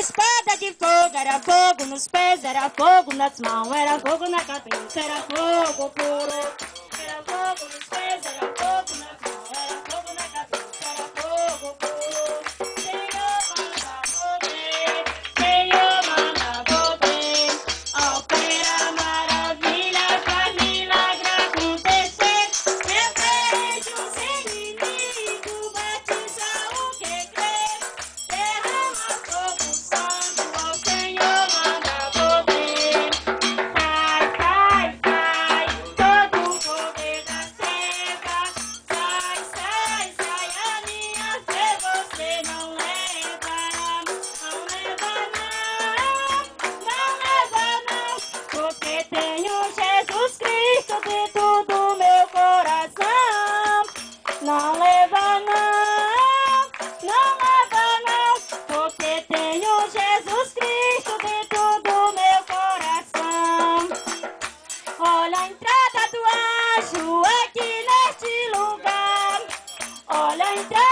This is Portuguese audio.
espada de fogo, era fogo nos pés, era fogo nas mãos, era fogo na cabeça, era fogo puro. Era fogo nos pés, era fogo nas mãos, era fogo na cabeça, era fogo puro. Senhor manda poder, Senhor manda poder, opera maravilha, faz milagre acontecer. Repreende os inimigos, batiza o que crê, derrama fogo santo, ó Senhor manda poder. Sai, sai, sai, todo o poder das trevas. Sai, sai, sai, a minha fé você não leva, não leva não, não leva não, porque tenho Jesus Cristo dentro do meu coração. Não leva não, não leva não, porque tenho Jesus Cristo dentro do meu coração. Olha a entrada do anjo aqui neste lugar. Olha a entrada